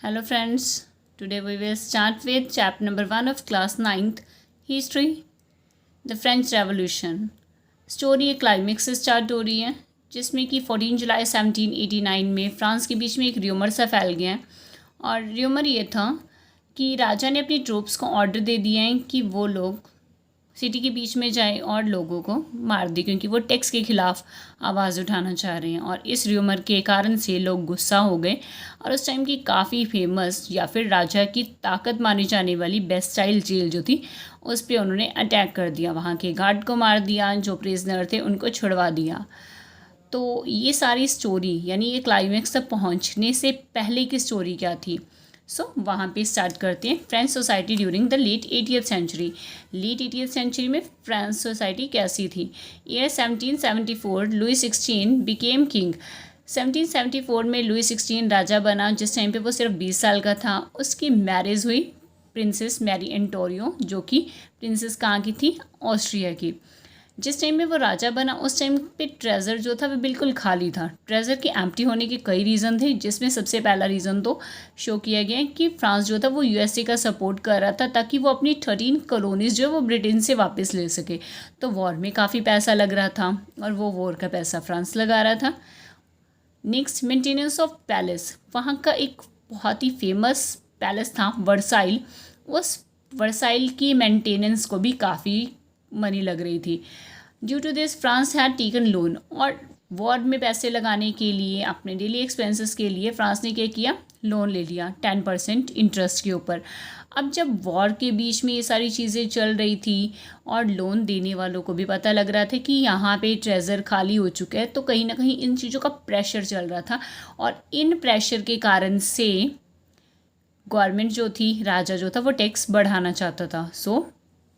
Hello friends, today we will start with chapter number 1 of class 9th History, the French Revolution. Story एक climax से start हो रही है जिसमें कि 14 जुलाई 1789 में फ्रांस के बीच में एक र्यूमर सा फैल गया और र्यूमर ये था कि राजा ने अपनी ट्रूप्स को ऑर्डर दे दिए हैं कि वो लोग सिटी के बीच में जाए और लोगों को मार दे क्योंकि वो टैक्स के ख़िलाफ़ आवाज़ उठाना चाह रहे हैं। और इस र्यूमर के कारण से लोग गुस्सा हो गए और उस टाइम की काफ़ी फेमस या फिर राजा की ताकत मानी जाने वाली बेस्टाइल जेल जो थी उस पर उन्होंने अटैक कर दिया, वहाँ के गार्ड को मार दिया, जो प्रिजनर थे उनको छुड़वा दिया। तो ये सारी स्टोरी यानी ये क्लाइमेक्स तक पहुँचने से पहले की स्टोरी क्या थी, वहाँ पे स्टार्ट करते हैं। French society during the late 80th century. Late 80th century में फ्रेंच सोसाइटी कैसी थी? Year 1774 Louis 16 became king. 1774 में लुई 16 राजा बना, जिस टाइम पे वो सिर्फ 20 साल का था। उसकी मैरिज हुई प्रिंसेस मैरी एंटोरियो, जो कि प्रिंसेस कहाँ की थी? ऑस्ट्रिया की। जिस टाइम में वो राजा बना उस टाइम पे ट्रेजर जो था वो बिल्कुल खाली था। ट्रेजर के एम्प्टी होने के कई रीज़न थे, जिसमें सबसे पहला रीज़न तो शो किया गया है कि फ्रांस जो था वो यूएसए का सपोर्ट कर रहा था ताकि वो अपनी 13 कॉलोनीज जो वो ब्रिटेन से वापस ले सके। तो वॉर में काफ़ी पैसा लग रहा था और वो वॉर का पैसा फ्रांस लगा रहा था। Next, maintenance of palace. वहाँ का एक बहुत ही फेमस पैलेस था वर्साइल। उस वर्साइल की मेंटेनेंस को भी काफ़ी मनी लग रही थी। Due to this France had taken loan, और वॉर में पैसे लगाने के लिए अपने डेली एक्सपेंसेस के लिए फ्रांस ने क्या किया? लोन ले लिया 10% इंटरेस्ट के ऊपर। अब जब वॉर के बीच में ये सारी चीज़ें चल रही थी और लोन देने वालों को भी पता लग रहा था कि यहाँ पे ट्रेजर खाली हो चुका है, तो कहीं ना कहीं इन चीज़ों का प्रेशर चल रहा था और इन प्रेशर के कारण से गवर्नमेंट जो थी, राजा जो था, वो टैक्स बढ़ाना चाहता था। सो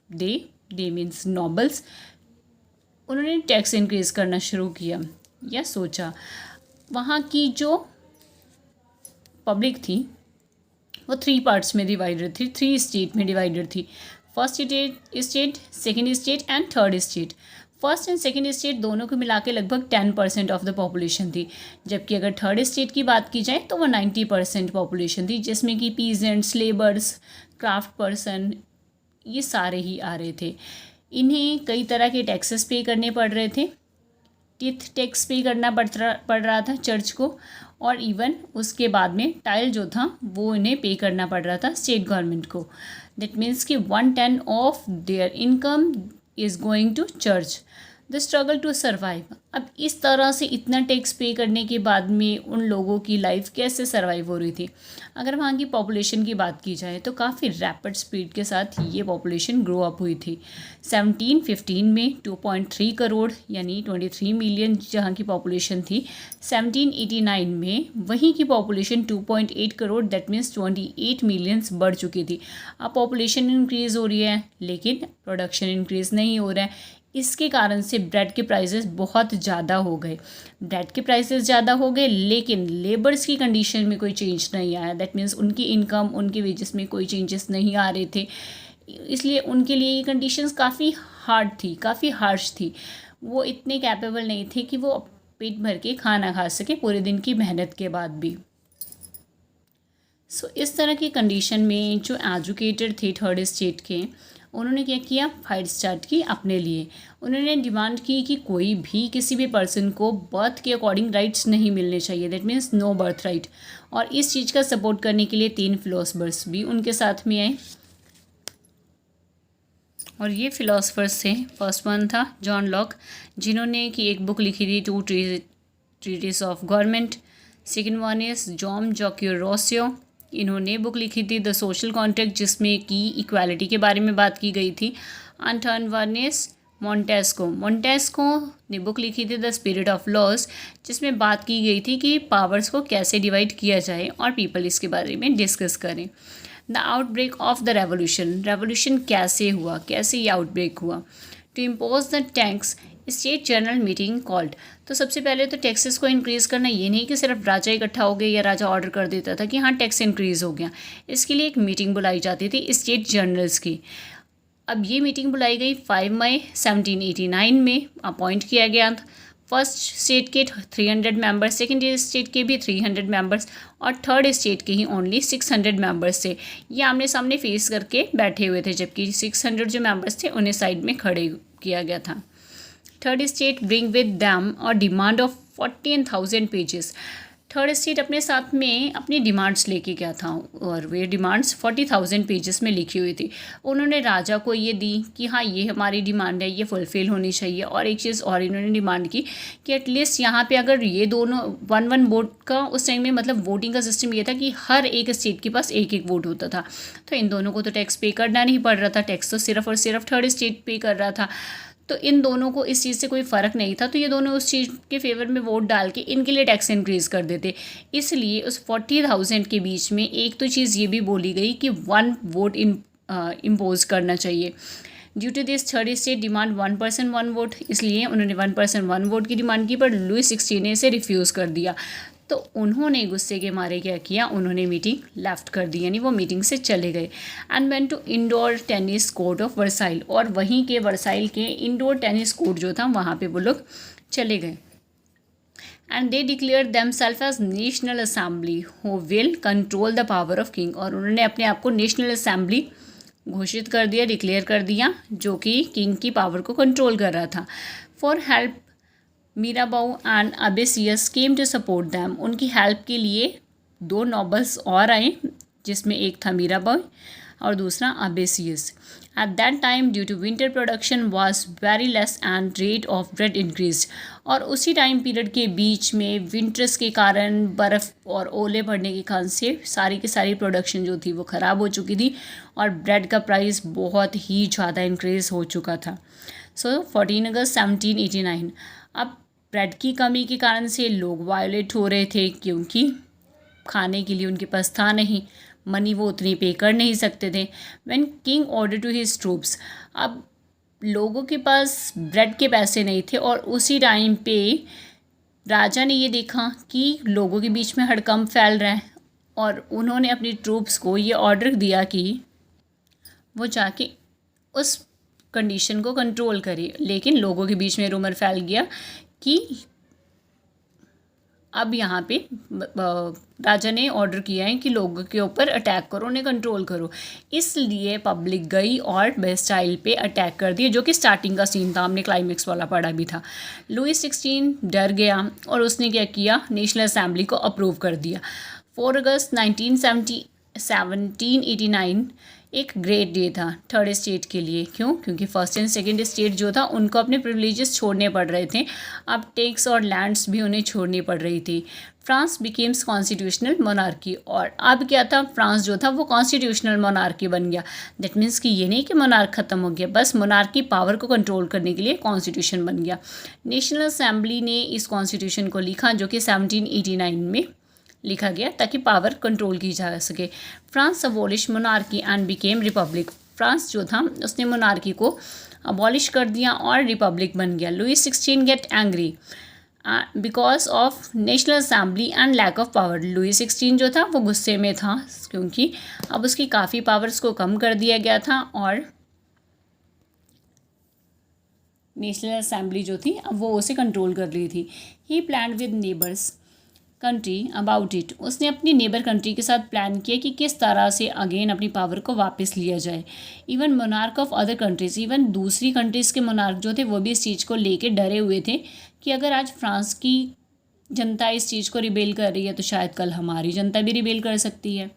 दे मीन्स नॉबल्स, उन्होंने टैक्स इंक्रीज़ करना शुरू किया या सोचा। वहाँ की जो पब्लिक थी वो 3 पार्ट्स में डिवाइडेड थी, 3 स्टेट में डिवाइडेड थी। First state, second state and third state. First and second state दोनों को मिला के लगभग 10% ऑफ द पॉपुलेशन थी, जबकि अगर थर्ड स्टेट की बात की जाए तो वो 90% पॉपुलेशन थी, जिसमें कि पीजेंट्स, लेबर्स, क्राफ्ट पर्सन, ये सारे ही आ रहे थे। इन्हें कई तरह के टैक्सेस पे करने पड़ रहे थे। टिथ टैक्स पे करना पड़ रहा था चर्च को, और इवन उसके बाद में टाइल जो था वो इन्हें पे करना पड़ रहा था स्टेट गवर्नमेंट को। दैट मीन्स कि 1/10 of their income is going to church. The struggle to survive. अब इस तरह से इतना टैक्स पे करने के बाद में उन लोगों की लाइफ कैसे सर्वाइव हो रही थी? अगर वहाँ की पॉपुलेशन की बात की जाए तो काफ़ी रैपिड स्पीड के साथ ये पॉपुलेशन ग्रो अप हुई थी। 1715 में 2.3 करोड़ यानी 23 मिलियन जहाँ की पॉपुलेशन थी। 1789 में वहीं की population 2.8 crore, that means 28 millions बढ़ चुकी थी। अब पॉपुलेशन इंक्रीज़ हो रही है लेकिन प्रोडक्शन इंक्रीज़ नहीं हो रहा है। इसके कारण से ब्रेड के प्राइसेस बहुत ज़्यादा हो गए। ब्रेड के प्राइसेस ज़्यादा हो गए लेकिन लेबर्स की कंडीशन में कोई चेंज नहीं आया। दैट मीन्स उनकी इनकम, उनके वेजेस में कोई चेंजेस नहीं आ रहे थे, इसलिए उनके लिए ये कंडीशंस काफ़ी हार्ड थी, काफ़ी हार्श थी। वो इतने कैपेबल नहीं थे कि वो पेट भर के खाना खा सके पूरे दिन की मेहनत के बाद भी। इस तरह की कंडीशन में जो एजुकेटेड थे थर्ड स्टेट के, उन्होंने क्या किया? फाइट स्टार्ट की अपने लिए। उन्होंने डिमांड की कि कोई भी किसी भी पर्सन को बर्थ के अकॉर्डिंग राइट्स नहीं मिलने चाहिए, that means no birthright. और इस चीज़ का सपोर्ट करने के लिए 3 फिलोसफर्स भी उनके साथ में आए, और ये फिलोसफर्स थे। फर्स्ट वन था जॉन लॉक, जिन्होंने कि एक बुक लिखी थी 2 treatise of government. Second one is John Jacques Rousseau, इन्होंने बुक लिखी थी द सोशल कॉन्ट्रैक्ट, जिसमें कि इक्वालिटी के बारे में बात की गई थी। एंड थर्ड वन इज़ मोंटेस्को ने बुक लिखी थी द स्पिरिट ऑफ लॉज, जिसमें बात की गई थी कि पावर्स को कैसे डिवाइड किया जाए और पीपल इसके बारे में डिस्कस करें। The outbreak of the revolution कैसे हुआ, कैसे ये आउटब्रेक हुआ? To impose the tax, state general meeting called. तो सबसे पहले तो टैक्सेस को इंक्रीज़ करना ये नहीं कि सिर्फ राजा इकट्ठा हो गए या राजा ऑर्डर कर देता था कि हाँ टैक्स इंक्रीज़ हो गया। इसके लिए एक मीटिंग बुलाई जाती थी स्टेट जनरल्स की। अब ये मीटिंग बुलाई गई 5 मई 1789 में, अपॉइंट किया गया था। फर्स्ट स्टेट के 300 मेंबर्स, सेकेंड स्टेट के भी 300 मेंबर्स और थर्ड स्टेट के ही ओनली 600 मेंबर्स थे। ये आमने सामने फेस करके बैठे हुए थे, जबकि 600 जो मेंबर्स थे उन्हें साइड में खड़े किया गया था। Third state bring with them और demand of 14,000 pages. Third state अपने साथ में अपनी डिमांड्स लेके गया था और वे डिमांड्स 40,000 पेजेस में लिखी हुई थी। उन्होंने राजा को ये दी कि हाँ ये हमारी डिमांड है, ये फुलफ़िल होनी चाहिए। और एक चीज़ और इन्होंने डिमांड की कि एटलीस्ट यहाँ पे अगर ये दोनों 1-1 वोट का, उस टाइम में मतलब वोटिंग का सिस्टम ये था कि हर एक स्टेट के पास एक एक वोट होता था, तो इन दोनों को तो टैक्स पे करना नहीं पड़ रहा था, टैक्स तो सिर्फ और सिर्फ थर्ड स्टेट पे कर रहा था, तो इन दोनों को इस चीज़ से कोई फ़र्क नहीं था। तो ये दोनों उस चीज़ के फेवर में वोट डाल के इनके लिए टैक्स इंक्रीज़ कर देते। इसलिए उस 40,000 के बीच में एक तो चीज़ ये भी बोली गई कि 1 वोट इम्पोज करना चाहिए। Due to this third state demand 1 person 1 vote, इसलिए उन्होंने 1 पर्सन 1 वोट की डिमांड की, पर लुई 16 ने इसे रिफ्यूज़ कर दिया। तो उन्होंने गुस्से के मारे क्या किया, उन्होंने मीटिंग लेफ्ट कर दी, यानी वो मीटिंग से चले गए and went to indoor tennis court of Versailles. और वहीं के वर्साइल के इंडोर टेनिस कोर्ट जो था वहाँ पे वो लोग चले गए। And they declare themselves as national assembly who will control the power of king. और उन्होंने अपने आप को नेशनल असेंबली घोषित कर दिया, डिक्लेयर कर दिया, जो कि किंग की पावर को कंट्रोल कर रहा था। For help Mirabeau and Abbe Sieyes came to support them. उनकी हेल्प के लिए 2 नॉबल्स और आए, जिसमें एक था मीराबाऊ और दूसरा Abbe Sieyes. At that time due to winter production was very less and rate of bread increase. और उसी टाइम पीरियड के बीच में विंटर्स के कारण, बर्फ़ और ओले पड़ने के कारण से सारी की सारी प्रोडक्शन जो थी वो ख़राब हो चुकी थी और ब्रेड का प्राइस बहुत ही ज़्यादा इंक्रीज़ हो चुका था। सो 14 अगस्त 1789। अब ब्रेड की कमी के कारण से लोग वायलेट हो रहे थे, क्योंकि खाने के लिए उनके पास था नहीं, मनी वो उतनी पे कर नहीं सकते थे। When king order to his troops, अब लोगों के पास ब्रेड के पैसे नहीं थे और उसी टाइम पे राजा ने ये देखा कि लोगों के बीच में हड़कंप फैल रहा है और उन्होंने अपनी ट्रूप्स को ये ऑर्डर दिया कि वो जाके उस कंडीशन को कंट्रोल करे। लेकिन लोगों के बीच में रूमर फैल गया कि अब यहाँ पे राजा ने ऑर्डर किया है कि लोगों के ऊपर अटैक करो, उन्हें कंट्रोल करो। इसलिए पब्लिक गई और बेस्टाइल पे अटैक कर दिए, जो कि स्टार्टिंग का सीन था, हमने क्लाइमेक्स वाला पढ़ा भी था। लुई 16 डर गया और उसने क्या किया, नेशनल असेंबली को अप्रूव कर दिया। 4 अगस्त 1789 एक ग्रेट डे था थर्ड स्टेट के लिए। क्यों? क्योंकि फर्स्ट एंड सेकंड स्टेट जो था उनको अपने प्रिविलेजेस छोड़ने पड़ रहे थे, अब टैक्स और लैंड्स भी उन्हें छोड़नी पड़ रही थी। France becomes constitutional monarchy. और अब क्या था, फ्रांस जो था वो कॉन्स्टिट्यूशनल मोनार्की बन गया। दैट मीन्स कि ये नहीं कि मोनार्क ख़त्म हो गया, बस मोनार्की पावर को कंट्रोल करने के लिए कॉन्स्टिट्यूशन बन गया। नेशनल असेंबली ने इस कॉन्स्टिट्यूशन को लिखा, जो कि 1789 में लिखा गया, ताकि पावर कंट्रोल की जा सके। France abolish monarchy and became Republic. France जो था उसने मोनार्की को अबॉलिश कर दिया और रिपब्लिक बन गया। Louis 16 get angry because of national assembly and lack of power. Louis 16 जो था वो गुस्से में था, क्योंकि अब उसकी काफ़ी पावर्स को कम कर दिया गया था और नेशनल असेंबली जो थी अब वो उसे कंट्रोल कर रही थी। He plan with neighbours country about it. उसने अपनी नेबर कंट्री के साथ प्लान किया कि किस तरह से अगेन अपनी पावर को वापस लिया जाए। Even monarch of other countries, even दूसरी कंट्रीज़ के मोनार्क जो थे वो भी इस चीज़ को लेके डरे हुए थे कि अगर आज फ्रांस की जनता इस चीज़ को रिबेल कर रही है तो शायद कल हमारी जनता भी रिबेल कर सकती है।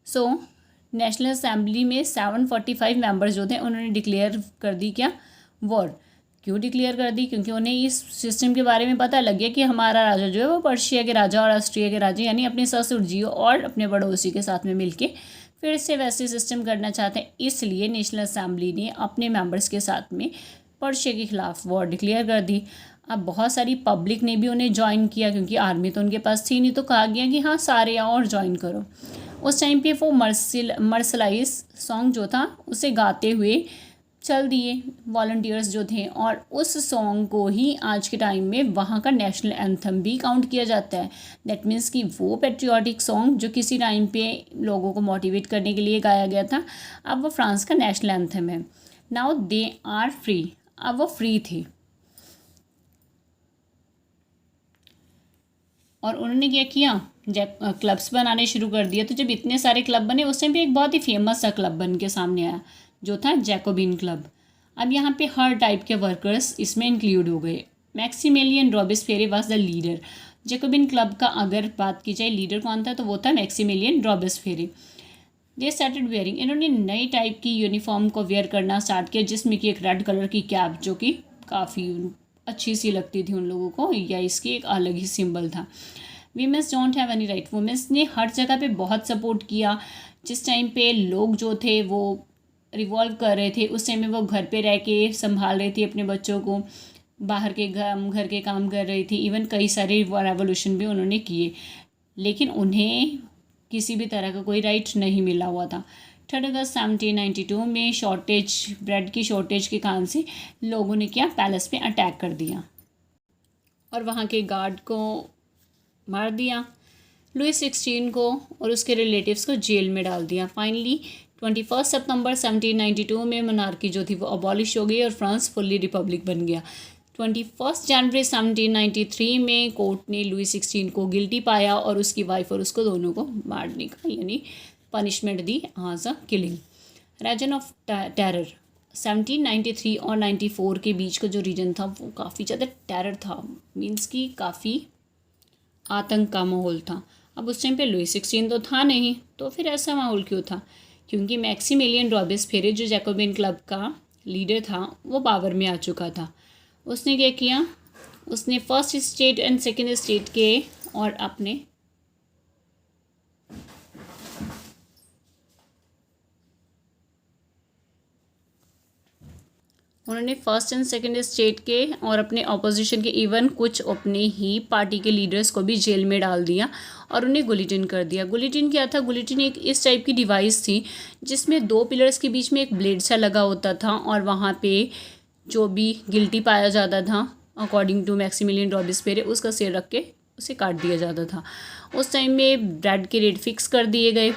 सो नेशनल असेंबली में 745 मेंबर्स जो थे उन्होंने डिक्लेयर कर दी क्या, वॉर। क्यों डिक्लेयर कर दी? क्योंकि उन्हें इस सिस्टम के बारे में पता लग गया कि हमारा राजा जो है वो पर्शिया के राजा और ऑस्ट्रिया के राजा, यानी अपने ससुर जी और अपने पड़ोसी के साथ में मिलके फिर से वैसे सिस्टम करना चाहते हैं। इसलिए नेशनल असेंबली ने अपने मेंबर्स के साथ में पर्शिया के खिलाफ वॉर डिक्लेयर कर दी। अब बहुत सारी पब्लिक ने भी उन्हें ज्वाइन किया, क्योंकि आर्मी तो उनके पास थी नहीं, तो कहा गया कि हाँ सारे आओ और ज्वाइन करो। उस टाइम पे वो मर्सलाइज सॉन्ग जो था उसे गाते हुए चल दिए वॉलंटियर्स जो थे, और उस सॉन्ग को ही आज के टाइम में वहाँ का नेशनल एंथम भी काउंट किया जाता है। दैट मीन्स कि वो पेट्रियाटिक सॉन्ग जो किसी टाइम पे लोगों को मोटिवेट करने के लिए गाया गया था, अब वो फ्रांस का नेशनल एंथम है। Now they are free. अब वो फ्री थी और उन्होंने क्या किया, क्लब्स बनाने शुरू कर दिया। तो जब इतने सारे क्लब बने उस टाइम पे एक बहुत ही फेमस सा क्लब बन के सामने आया जो था जैकोबिन क्लब। अब यहाँ पे हर टाइप के वर्कर्स इसमें इंक्लूड हो गए। Maximilian Robespierre was the leader. Jacobin club का अगर बात की जाए लीडर कौन था तो वो था Maximilian Robespierre. They started wearing, इन्होंने नई टाइप की यूनिफॉर्म को वेयर करना स्टार्ट किया जिसमें कि एक रेड कलर की कैप जो कि काफ़ी अच्छी सी लगती थी उन लोगों को, या इसकी एक अलग ही सिंबल था। Women's don't have any right, women's ने हर जगह पे बहुत सपोर्ट किया। जिस टाइम पे लोग जो थे वो रिवॉल्व कर रहे थे उस टाइम में वो घर पे रह के संभाल रही थी अपने बच्चों को, बाहर के घर के काम कर रही थी। इवन कई सारे रेवोल्यूशन भी उन्होंने किए, लेकिन उन्हें किसी भी तरह का कोई राइट नहीं मिला हुआ था। 3 अगस्त 1792 में ब्रेड की शॉर्टेज के कारण से लोगों ने क्या, पैलेस पे अटैक कर दिया और वहाँ के गार्ड को मार दिया, लुई 16 को और उसके रिलेटिव्स को जेल में डाल दिया। फाइनली 21 सितंबर 1792 में मोनार्की जो थी वो अबॉलिश हो गई और फ्रांस फुल्ली रिपब्लिक बन गया। 21 जनवरी 1793 में कोर्ट ने लुई 16 को गिल्टी पाया और उसकी वाइफ और उसको दोनों को मारने का यानी पनिशमेंट दी as a killing. Reign of terror 1793 और 94 के बीच का जो रीजन था वो काफ़ी ज़्यादा टेरर था, मीन्स कि काफ़ी आतंक का माहौल था। अब उस टाइम पे लुई 16 तो था नहीं, तो फिर ऐसा माहौल क्यों था? क्योंकि मैक्सिमिलियन रॉबेस्पियर जो जैकोबिन क्लब का लीडर था वो पावर में आ चुका था। उसने क्या किया, उसने first state and second state के और अपने उन्होंने फर्स्ट एंड सेकेंड स्टेट के और अपने ऑपोजिशन के इवन कुछ अपने ही पार्टी के लीडर्स को भी जेल में डाल दिया और उन्हें गुलिटिन कर दिया। गुलिटिन क्या था? गुलिटिन एक इस टाइप की डिवाइस थी जिसमें 2 पिलर्स के बीच में एक ब्लेड सा लगा होता था और वहाँ पे जो भी गिल्टी पाया जाता था अकॉर्डिंग टू मैक्सिमिलियन रॉबेस्पियर उसका सिर रख के उसे काट दिया जाता था। उस टाइम में ब्रेड के रेट फिक्स कर दिए गए।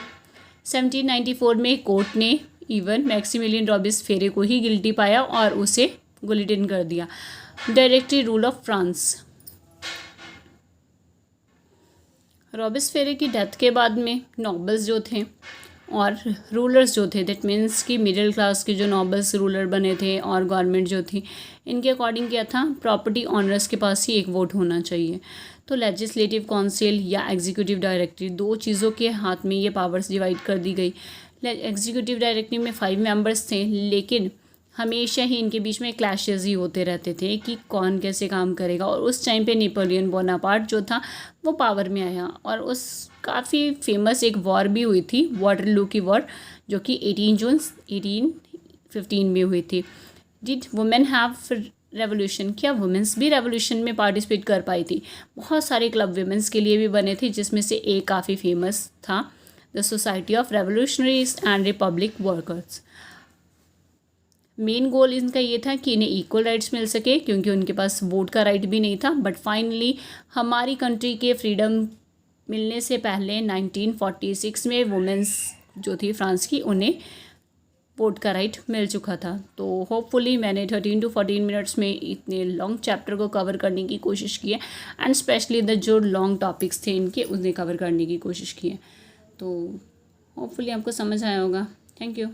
1794 में कोर्ट ने इवन मैक्सिमिलियन रॉबेस्पियर को ही गिल्टी पाया और उसे गुलिटिन कर दिया। Directory rule of France. Robespierre की डेथ के बाद में नॉबल्स जो थे और रूलर्स जो थे, दैट मीन्स कि मिडिल क्लास के जो नॉबल्स रूलर बने थे और गवर्नमेंट जो थी, इनके अकॉर्डिंग क्या था, प्रॉपर्टी ऑनर्स के पास ही एक वोट होना चाहिए। तो लेजिस्लेटिव काउंसिल या एग्जीक्यूटिव डायरेक्टरी, 2 चीज़ों के हाथ में ये पावर्स डिवाइड कर दी गई। एग्जीक्यूटिव डायरेक्टरी में 5 मेंबर्स थे, लेकिन हमेशा ही इनके बीच में क्लैशेस ही होते रहते थे कि कौन कैसे काम करेगा। और उस टाइम पे नेपोलियन बोनापार्ट जो था वो पावर में आया और उस काफ़ी फेमस एक वॉर भी हुई थी, वाटरलू की वॉर, जो कि 18 जून 1815 में हुई थी। डिड वुमेन हैव रेवोल्यूशन, क्या वुमेंस भी रेवोल्यूशन में पार्टिसिपेट कर पाई थी? बहुत सारे क्लब वुमेंस के लिए भी बने थे, जिसमें से एक काफ़ी फेमस था, the society of revolutionaries and Republic workers. Main goal इनका ये था कि इन्हें इक्वल राइट्स मिल सके, क्योंकि उनके पास वोट का राइट भी नहीं था। बट फाइनली हमारी कंट्री के फ्रीडम मिलने से पहले 1946 में वुमेंस जो थी फ्रांस की, उन्हें वोट का राइट मिल चुका था। तो होपफुली मैंने 13 to 14 मिनट्स में इतने लॉन्ग चैप्टर को कवर करने की कोशिश की है, एंड स्पेशली द जो लॉन्ग टॉपिक्स थे इनके उन्हें कवर करने की कोशिश की है। तो होपफुली आपको समझ आया होगा। Thank you.